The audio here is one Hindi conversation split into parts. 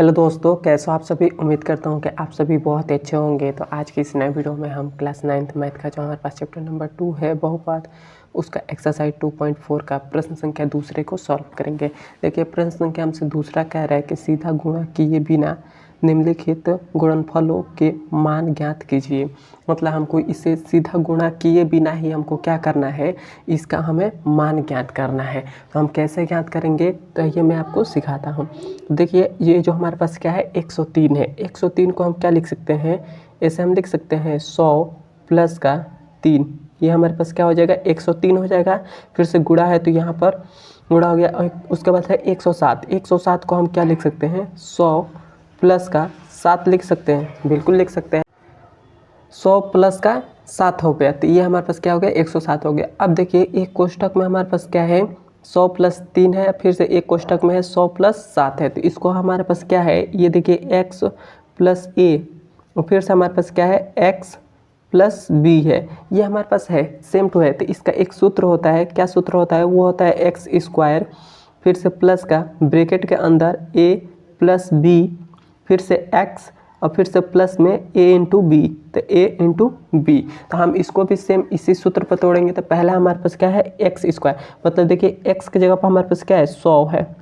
हेलो दोस्तों, कैसे हो आप सभी। उम्मीद करता हूँ कि आप सभी बहुत अच्छे होंगे। तो आज की इस नए वीडियो में हम क्लास 9th मैथ का जो हमारे पास चैप्टर नंबर 2 है बहुपद, उसका एक्सरसाइज 2.4 का प्रश्न संख्या दूसरे को सॉल्व करेंगे। देखिए, प्रश्न संख्या हमसे दूसरा कह रहा है कि सीधा गुणा किए बिना निम्नलिखित गुणनफलों के मान ज्ञात कीजिए। मतलब हमको इसे सीधा गुणा किए बिना ही हमको क्या करना है, इसका हमें मान ज्ञात करना है। तो हम कैसे ज्ञात करेंगे, तो ये मैं आपको सिखाता हूँ। देखिए, ये जो हमारे पास क्या है 103 है। 103 को हम क्या लिख सकते हैं, ऐसे हम लिख सकते हैं 100 प्लस का 3। ये हमारे पास क्या हो जाएगा 103 हो जाएगा। फिर से गुणा है तो यहाँ पर गुणा हो गया। और उसके बाद है 107। 107 को हम क्या लिख सकते हैं, 100 प्लस का 7 लिख सकते हैं। बिल्कुल लिख सकते हैं, 100 प्लस का 7 हो गया। तो ये हमारे पास क्या हो गया 107 हो गया। अब देखिए, एक कोष्ठक में हमारे पास क्या है 100 प्लस 3 है। फिर से एक कोष्ठक में है 100 प्लस 7 है। तो इसको हमारे पास क्या है, ये देखिए x प्लस a, और फिर से हमारे पास क्या है x प्लस b है। ये हमारे पास है सेम टू है। तो इसका एक सूत्र होता है, क्या सूत्र होता है, वो होता है एक्स स्क्वायर, फिर से प्लस का ब्रैकेट के अंदर a प्लस b, फिर से x और फिर से प्लस में a इंटू बी। तो a इंटू बी, तो हम इसको भी सेम इसी सूत्र पर तोड़ेंगे। तो पहला हमारे पास क्या है एक्स स्क्वायर, मतलब देखिए x की जगह पर हमारे पास क्या है 100 है,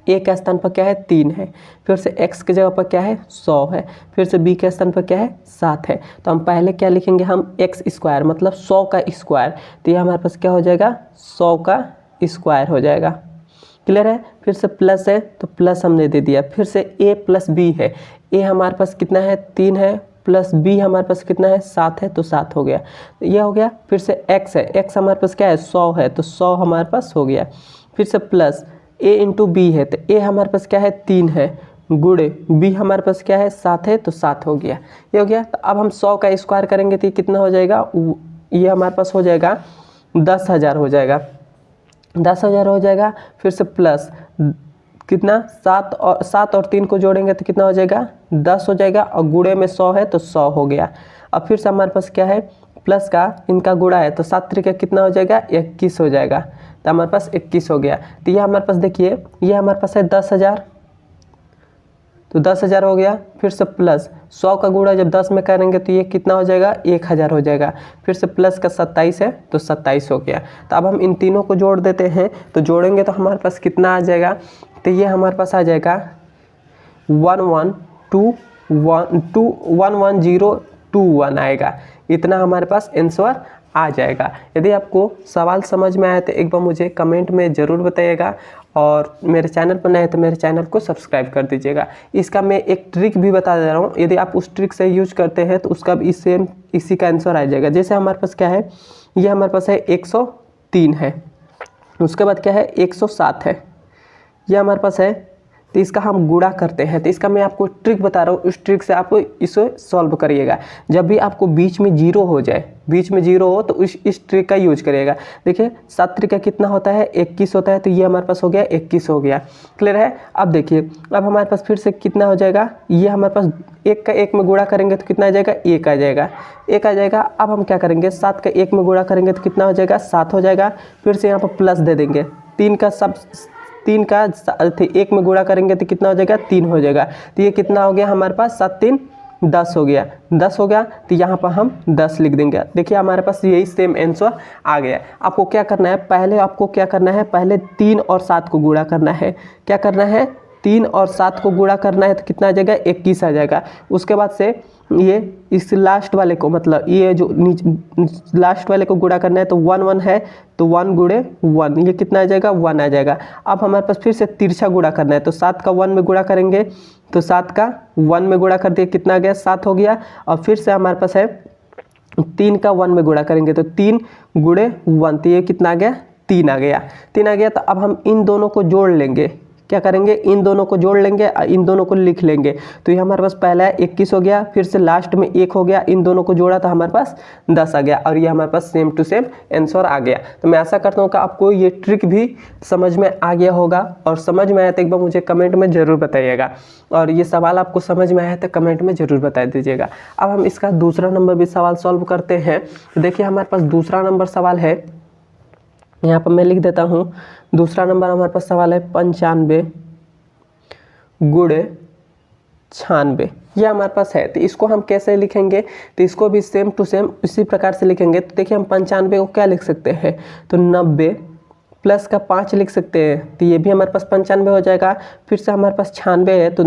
a के स्थान पर क्या है 3 है, फिर से x की जगह पर क्या है 100 है, फिर से b के स्थान पर क्या है 7 है। तो हम पहले क्या लिखेंगे, हम एक्स स्क्वायर मतलब 100 का स्क्वायर। तो ये हमारे पास क्या हो जाएगा 100 का स्क्वायर हो जाएगा। क्लियर है। फिर से प्लस है तो प्लस हमने दे दिया। फिर से a प्लस बी है, a हमारे पास कितना है 3 है, प्लस b हमारे पास कितना है 7 है, तो 7 हो गया। तो ये हो गया। फिर से x है, x हमारे पास क्या है 100 है, तो 100 हमारे पास हो गया। फिर से प्लस a इंटू बी है, तो a हमारे पास क्या है 3 है, गुणे b हमारे पास क्या है 7 है, तो 7 हो गया। ये हो गया। तो अब हम 100 का स्क्वायर करेंगे तो ये कितना हो जाएगा, ये हमारे पास हो जाएगा 10,000 हो जाएगा। 10,000 हो जाएगा। फिर से प्लस कितना 7 और 3 को जोड़ेंगे तो कितना हो जाएगा 10 हो जाएगा, और गुणे में 100 है तो 100 हो गया। अब फिर से हमारे पास क्या है प्लस का इनका गुणा है, तो 7 त्रिक कितना हो जाएगा 21 हो जाएगा। तो हमारे पास 21 हो गया। तो ये हमारे पास देखिए, ये हमारे पास है 10,000, तो 10,000 हो गया। फिर से प्लस 100 का गुणा जब 10 में करेंगे तो ये कितना हो जाएगा 1,000 हो जाएगा। फिर से प्लस का 27 है तो 27 हो गया। तो अब हम इन तीनों को जोड़ देते हैं, तो जोड़ेंगे तो हमारे पास कितना आ जाएगा, तो ये हमारे पास आ जाएगा 11,021 आएगा। इतना हमारे पास आंसर आ जाएगा। यदि आपको सवाल समझ में आया तो एक बार मुझे कमेंट में ज़रूर बताइएगा, और मेरे चैनल पर नए हैं तो मेरे चैनल को सब्सक्राइब कर दीजिएगा। इसका मैं एक ट्रिक भी बता दे रहा हूँ, यदि आप उस ट्रिक से यूज करते हैं तो उसका भी सेम इसी का आंसर आ जाएगा। जैसे हमारे पास क्या है, ये हमारे पास है 103 है, उसके बाद क्या है 107 है, ये हमारे पास है, तो इसका हम गुणा करते हैं। तो इसका मैं आपको ट्रिक बता रहा हूँ, उस ट्रिक से आप इसे सॉल्व करिएगा। जब भी आपको बीच में जीरो हो जाए, बीच में जीरो हो, तो इस ट्रिक का यूज करिएगा। देखिए 7 त्रिक कितना होता है 21 होता है, तो ये हमारे पास हो गया 21 हो गया। क्लियर है। अब देखिए, अब हमारे पास फिर से कितना हो जाएगा, ये हमारे पास 1 का 1 में गुणा करेंगे तो कितना आ जाएगा 1 आ जाएगा, 1 आ जाएगा। अब हम क्या करेंगे 7 का 1 में गुणा करेंगे तो कितना हो जाएगा 7 हो जाएगा। फिर से यहाँ पर प्लस दे देंगे, 3 का 1 में गुणा करेंगे तो कितना हो जाएगा 3 हो जाएगा। तो ये कितना हो गया हमारे पास 7 3 10 हो गया, 10 हो गया। तो यहाँ पर हम 10 लिख देंगे। देखिए हमारे पास यही सेम आंसर आ गया। आपको क्या करना है, पहले आपको क्या करना है, पहले 3 और 7 को गुणा करना है। क्या करना है 3 और 7 को गुणा करना है, तो कितना आ जाएगा 21 आ जाएगा। उसके बाद से ये इस लास्ट वाले को, मतलब ये जो नीचे लास्ट वाले को गुणा करना है, तो 1 1 है, तो 1 गुणे 1, ये कितना आ जाएगा 1 आ जाएगा। अब हमारे पास फिर से तिरछा गुणा करना है, तो 7 का 1 में गुणा करेंगे, तो 7 का 1 में गुणा कर दिए, कितना आ गया 7 हो गया। और फिर से हमारे पास है 3 का 1 में गुणा करेंगे, तो 3 गुणे 1, तो ये कितना आ गया 3 आ गया, 3 आ गया। तो अब हम इन दोनों को जोड़ लेंगे। क्या करेंगे, इन दोनों को जोड़ लेंगे, इन दोनों को लिख लेंगे। तो ये हमारे पास पहला है 21 हो गया, फिर से लास्ट में 1 हो गया, इन दोनों को जोड़ा तो हमारे पास 10 आ गया, और ये हमारे पास सेम टू सेम आंसर आ गया। तो मैं आशा करता हूँ कि आपको ये ट्रिक भी समझ में आ गया होगा, और समझ में आया तो एक बार मुझे कमेंट में ज़रूर बताइएगा, और ये सवाल आपको समझ में आया तो कमेंट में ज़रूर बता दीजिएगा। अब हम इसका दूसरा नंबर भी सवाल सॉल्व करते हैं। तो देखिए हमारे पास दूसरा नंबर सवाल है, यहाँ पर मैं लिख देता हूँ। दूसरा नंबर हमारे पास सवाल है 95 गुणे 96 ये हमारे पास है। तो इसको हम कैसे लिखेंगे, तो इसको भी सेम टू सेम इसी प्रकार से लिखेंगे। तो देखिए हम 95 को क्या लिख सकते हैं, तो 90 प्लस का 5 लिख सकते हैं, तो ये भी हमारे पास 95 हो जाएगा। फिर से हमारे पास 96 है, तो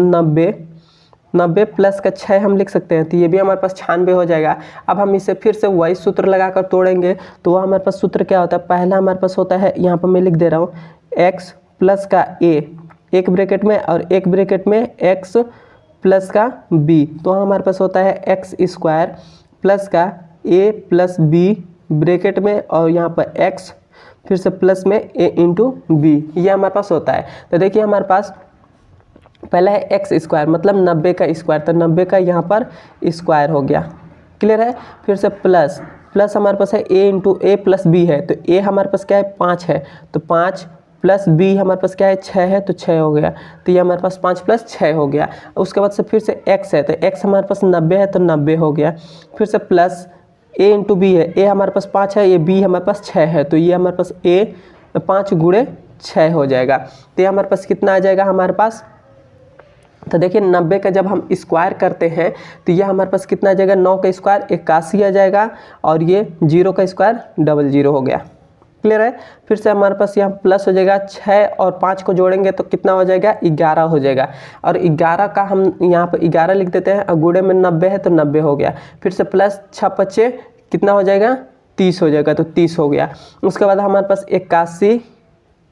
90 प्लस का 6 हम लिख सकते हैं, तो ये भी हमारे पास 96 हो जाएगा। अब हम इसे फिर से वही सूत्र लगाकर तोड़ेंगे, तो वह हमारे पास सूत्र क्या होता है, पहला हमारे पास होता है, यहाँ पर मैं लिख दे रहा हूँ, x प्लस का a एक ब्रैकेट में और एक ब्रैकेट में x प्लस का b, तो हमारे पास होता है एक्स स्क्वायर प्लस का a प्लस b ब्रैकेट में और यहाँ पर x फिर से प्लस में a इंटू बी, ये हमारे पास होता है। तो देखिए हमारे पास पहला है एक्स स्क्वायर मतलब 90 का स्क्वायर, तो 90 का यहाँ पर स्क्वायर हो गया, क्लियर है। फिर से प्लस हमारे पास है a into A plus B है, तो a हमारे पास क्या है 5 है, तो 5 प्लस b हमारे पास क्या है 6 है, तो 6 हो गया। तो ये हमारे पास 5 प्लस 6 हो गया। उसके बाद से फिर से x है, तो x हमारे पास 90 है, तो 90 हो गया। फिर से प्लस a इंटू बी है, a हमारे पास 5 है, ये b हमारे पास 6 है, तो ये हमारे पास a 5 गुणे 6 हो जाएगा। तो ये हमारे पास कितना आ जाएगा हमारे पास, तो देखिए 90 का जब हम स्क्वायर करते हैं तो ये हमारे पास कितना आ जाएगा, 9 का स्क्वायर 81 आ जाएगा और ये 0 का स्क्वायर 00 हो गया, क्लियर है। फिर से हमारे पास यहाँ प्लस हो जाएगा, 6 और 5 को जोड़ेंगे तो कितना हो जाएगा 11 हो जाएगा, और 11 का हम यहाँ पर 11 लिख देते हैं और गुणे में 90 है तो 90 हो गया। फिर से प्लस 6 5 कितना हो जाएगा 30 हो जाएगा, तो 30 हो गया। उसके बाद हमारे पास 81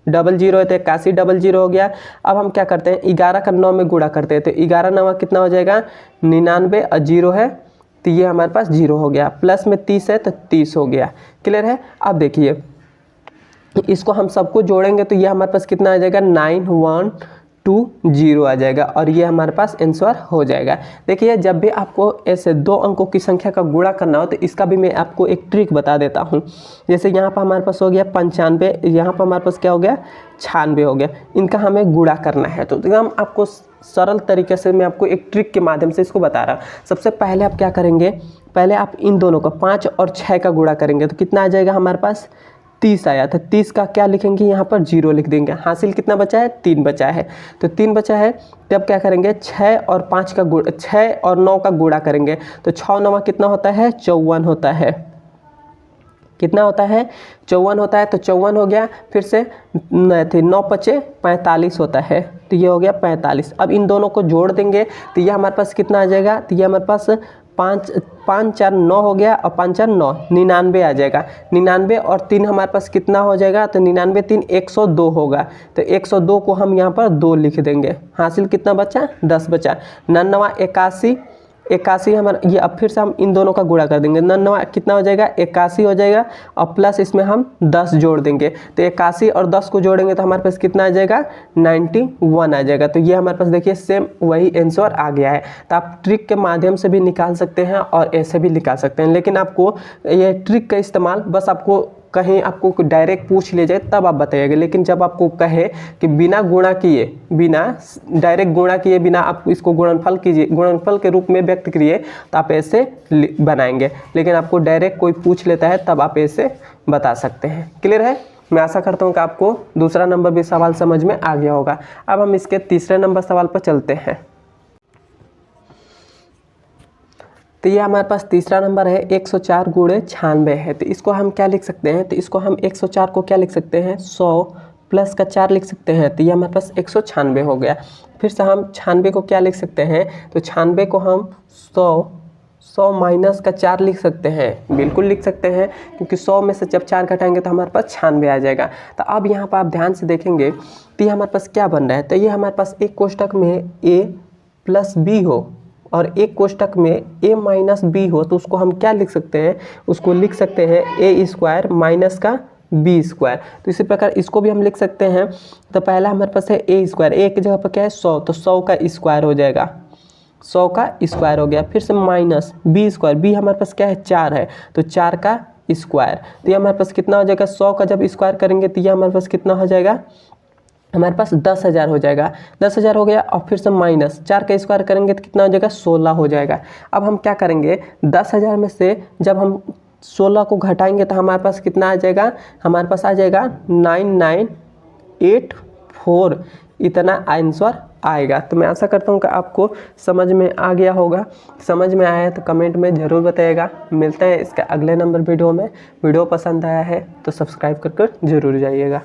00 है, तो 81 00 हो गया। अब हम क्या करते हैं 11 का 9 में गुणा करते हैं, तो 11 9 कितना हो जाएगा 99 और 0 है, तो ये हमारे पास 0 हो गया। प्लस में 30 है तो 30 हो गया, क्लियर है। अब देखिए इसको हम सबको जोड़ेंगे तो ये हमारे पास कितना आ जाएगा 9120 आ जाएगा और ये हमारे पास आंसर हो जाएगा। देखिए जब भी आपको ऐसे 2 अंकों की संख्या का गुणा करना हो तो इसका भी मैं आपको एक ट्रिक बता देता हूँ। जैसे यहाँ पर हमारे पास हो गया 95, यहाँ पर हमारे पास क्या हो गया 96 हो गया, इनका हमें गुणा करना है। तो हम आपको सरल तरीके से मैं आपको एक ट्रिक के माध्यम से इसको बता रहा हूँ। सबसे पहले आप क्या करेंगे, पहले आप इन दोनों का 5 और 6 का गुणा करेंगे तो कितना आ जाएगा हमारे पास 30 आया था। 30 का क्या लिखेंगे यहाँ पर 0 लिख देंगे। हासिल कितना बचा है 3 बचा है, तो 3 बचा है। तब क्या करेंगे 6 और 5 का 6 और 9 का गुणा करेंगे तो 6 9 कितना होता है 54 होता है, कितना होता है 54 होता है, तो 54 हो गया। फिर से 9 5 45 होता है, तो ये हो गया 45। अब इन दोनों को जोड़ देंगे तो ये हमारे पास कितना आ जाएगा, तो ये हमारे पास 5 4 9 हो गया और 5 4 9 99 आ जाएगा। 99 और 3 हमारे पास कितना हो जाएगा, तो 99 3 102 होगा, तो 102 को हम यहाँ पर 2 लिख देंगे। हासिल कितना बचा 10 बचा। 99 81 हमारा ये। अब फिर से हम इन दोनों का गुणा कर देंगे, 99 कितना हो जाएगा 81 हो जाएगा और प्लस इसमें हम 10 जोड़ देंगे, तो 81 और 10 को जोड़ेंगे तो हमारे पास कितना आ जाएगा 91 आ जाएगा। तो ये हमारे पास देखिए सेम वही आंसर आ गया है। तो आप ट्रिक के माध्यम से भी निकाल सकते हैं और ऐसे भी निकाल सकते हैं, लेकिन आपको ये ट्रिक का इस्तेमाल बस आपको कहीं आपको डायरेक्ट पूछ ले जाए तब आप बताइएगा, लेकिन जब आपको कहे कि बिना गुणा किए, बिना डायरेक्ट गुणा किए, बिना आप इसको गुणनफल कीजिए, गुणनफल के रूप में व्यक्त करिए तो आप ऐसे बनाएंगे, लेकिन आपको डायरेक्ट कोई पूछ लेता है तब आप ऐसे बता सकते हैं। क्लियर है। मैं आशा करता हूँ कि आपको दूसरा नंबर भी सवाल समझ में आ गया होगा। अब हम इसके तीसरे नंबर सवाल पर चलते हैं। तो ये हमारे पास तीसरा नंबर है 104 गुणे 96 है, तो इसको हम क्या लिख सकते हैं, तो इसको हम 104 को क्या लिख सकते हैं 100 प्लस का 4 लिख सकते हैं, तो ये हमारे पास 196 हो गया। फिर से हम 96 को क्या लिख सकते हैं, तो 96 को हम 100 माइनस का 4 लिख सकते हैं, बिल्कुल लिख सकते हैं, क्योंकि 100 में से जब 4 घटाएंगे तो हमारे पास 96 आ जाएगा। तो अब यहाँ पर आप ध्यान से देखेंगे तो ये हमारे पास क्या बन रहा है, तो ये हमारे पास एक कोष्टक में a प्लस बी हो और एक कोष्टक में a माइनस बी हो, तो उसको हम क्या लिख सकते हैं, उसको लिख सकते हैं a स्क्वायर माइनस का बी स्क्वायर। तो इसी प्रकार इसको भी हम लिख सकते हैं। तो पहला हमारे पास है a स्क्वायर, a की जगह पर क्या है 100, तो 100 का स्क्वायर हो जाएगा, 100 का स्क्वायर हो गया। फिर से माइनस बी स्क्वायर, बी हमारे पास क्या है 4 है, तो 4 का स्क्वायर, तो ये हमारे पास कितना हो जाएगा 100 का जब स्क्वायर करेंगे तो ये हमारे पास कितना हो जाएगा, हमारे पास 10,000 हो जाएगा, 10,000 हो गया। और फिर से माइनस 4 का स्क्वायर करेंगे तो कितना हो जाएगा 16 हो जाएगा। अब हम क्या करेंगे 10,000 में से जब हम 16 को घटाएंगे तो हमारे पास कितना आ जाएगा, हमारे पास आ जाएगा 9984 इतना आंसर आएगा। तो मैं आशा करता हूँ कि आपको समझ में आ गया होगा। समझ में आया है तो कमेंट में ज़रूर बताइएगा। मिलते हैं इसके अगले नंबर वीडियो में। वीडियो पसंद आया है तो सब्सक्राइब कर ज़रूर जाइएगा।